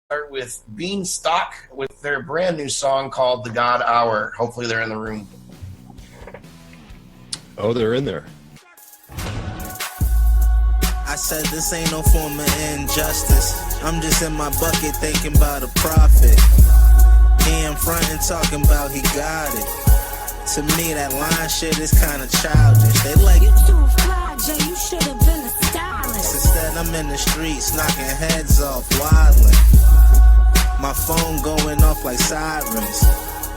Start with Beanstock with their brand new song called The God Hour. Hopefully they're in the room. Oh, they're in there. I said this ain't no form of injustice. I'm just in my bucket thinking about a profit. He in front and talking about he got it. To me, that line shit is kinda childish. They like, you too fly, Jay, you should've been a stylist. Instead, I'm in the streets knocking heads off, wildin'. My phone going off like sirens.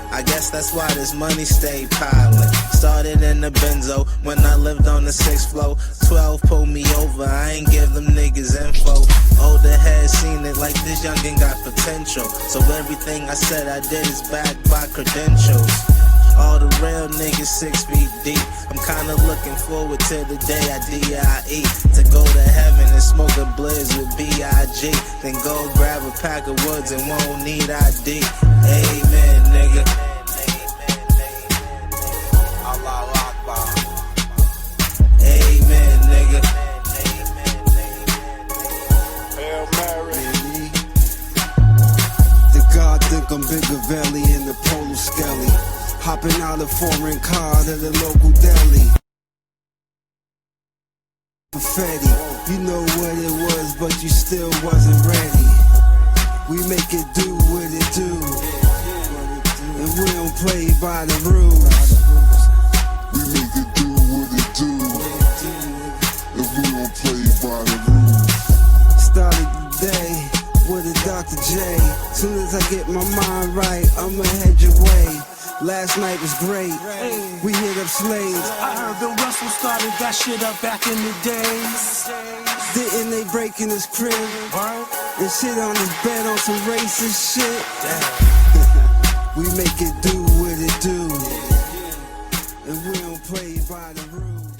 I guess that's why this money stayed piling. Started in the benzo when I lived on the 6th floor. 12 pulled me over, I ain't give them niggas info. Older heads seen it like this youngin' got potential. So everything I said I did is backed by credentials. All the real niggas 6 feet deep. I'm kinda looking forward to the day I D.I.E. To go to heaven and smoke a blizz with B.I.G. Then go grab a pack of woods and won't need ID. Amen, nigga. Allahu Akbar. Amen, nigga. Hail Mary. The God think I'm bigger valley in the Polo Skelly. Hopping out a foreign car to the local deli. Confetti, you know what it was, but you still wasn't ready. We make it do what it do, and we don't play by the rules. We make it do what it do, and we don't play by the rules. Started the day with a Dr. J. Soon as I get my mind right, I'ma head your way. Last night was great, we hit up slaves. I heard Bill Russell started that shit up back in the days. Didn't they break in his crib and shit on his bed on some racist shit? We make it do what it do, and we don't play by the rules.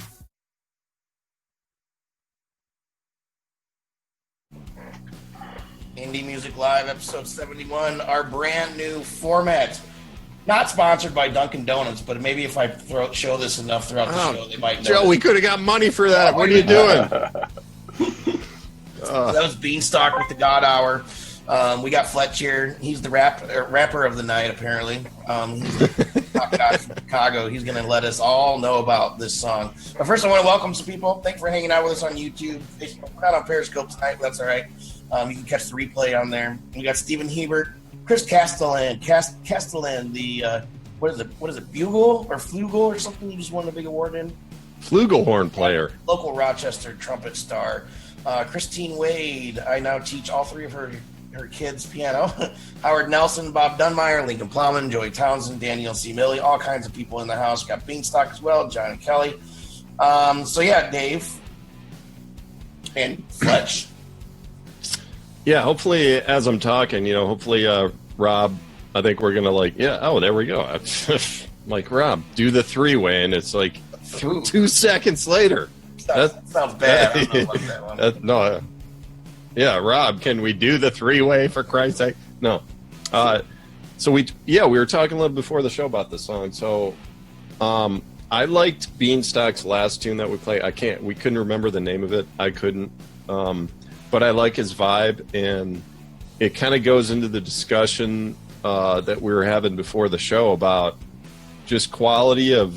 Indie Music Live, episode 71, our brand new format. Not sponsored by Dunkin' Donuts, but maybe if I show this enough throughout the show, they might know. Joe, we could have got money for that. What are you doing? That was Beanstock with the God Hour. We got Fletch here. He's the rapper of the night, apparently. He's the top guy from Chicago. He's going to let us all know about this song. But first, I want to welcome some people. Thanks for hanging out with us on YouTube. We're not on Periscope tonight, but that's all right. You can catch the replay on there. We got Stephen Hebert, Chris Castellan, the what is it, Bugle or Flugel or something? You just won a big award in. Flugelhorn player, local Rochester trumpet star. Christine Wade. I now teach all three of her kids piano. Howard Nelson, Bob Dunmeyer, Lincoln Plowman, Joey Townsend, Daniel C. Milley, all kinds of people in the house. Got Beanstock as well, John and Kelly. So yeah, Dave and Fletch. Yeah, hopefully as I'm talking, hopefully Rob, I think we're going to there we go. Like, Rob, do the three-way, and it's like 2 seconds later. That sounds bad. I don't like that one. Yeah, Rob, can we do the three-way for Christ's sake? No. So we were talking a little before the show about this song. So I liked Beanstock's last tune that we played. We couldn't remember the name of it. I couldn't. But I like his vibe, and it kind of goes into the discussion that we were having before the show about just quality of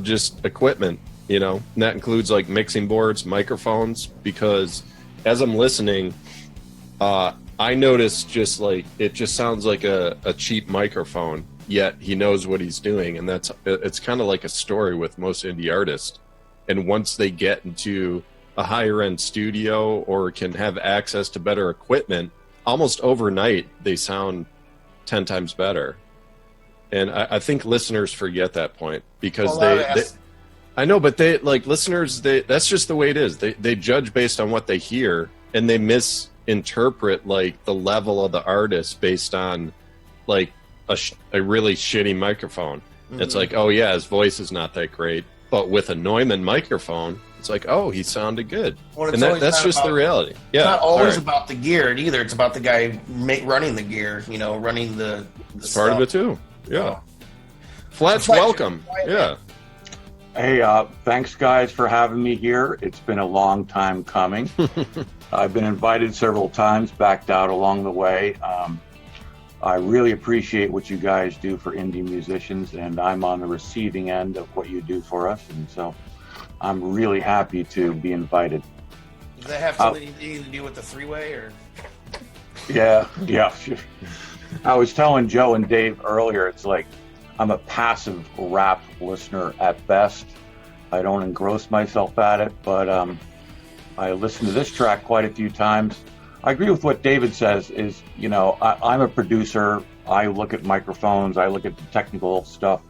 just equipment, and that includes like mixing boards, microphones, because as I'm listening, I notice just like it just sounds like a cheap microphone, yet he knows what he's doing, and it's kind of like a story with most indie artists. And once they get into a higher end studio or can have access to better equipment, almost overnight they sound 10 times better. And I think listeners forget that point because I know, but listeners, that's just the way it is. They judge based on what they hear, and they misinterpret like the level of the artist based on like a really shitty microphone. Mm-hmm. It's like, oh yeah, his voice is not that great, but with a Neumann microphone, it's like, oh, he sounded good. Well, and that's just the reality. Yeah, it's not always about the gear either. It's about the guy running the gear, running the it's part of it too. Yeah. Fletch, welcome. Yeah. Hey, thanks guys for having me here. It's been a long time coming. I've been invited several times, backed out along the way. I really appreciate what you guys do for indie musicians, and I'm on the receiving end of what you do for us, and so I'm really happy to be invited. Does that have something to do with the three-way, or? Yeah. I was telling Joe and Dave earlier, it's like I'm a passive rap listener at best. I don't engross myself at it, but I listened to this track quite a few times. I agree with what David says is, I'm a producer. I look at microphones. I look at the technical stuff.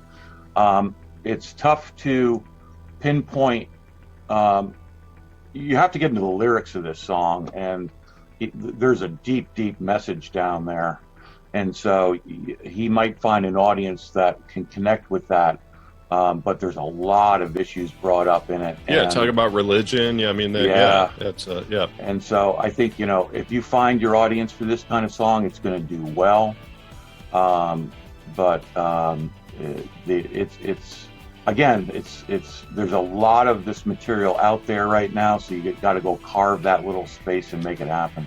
It's tough to pinpoint. You have to get into the lyrics of this song, and there's a deep, deep message down there. And so he might find an audience that can connect with that. But there's a lot of issues brought up in it. Yeah, talk about religion. Yeah, I mean, that's yeah. And so I think if you find your audience for this kind of song, it's going to do well. It's there's a lot of this material out there right now, so you got to go carve that little space and make it happen.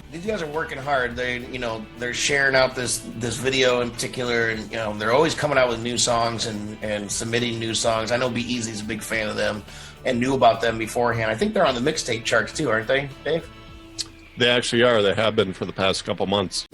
These guys are working hard. They're sharing out this video in particular, and they're always coming out with new songs and submitting new songs. I know Be Easy's a big fan of them and knew about them beforehand. I think they're on the mixtape charts too, aren't they, Dave? They actually are. They have been for the past couple months.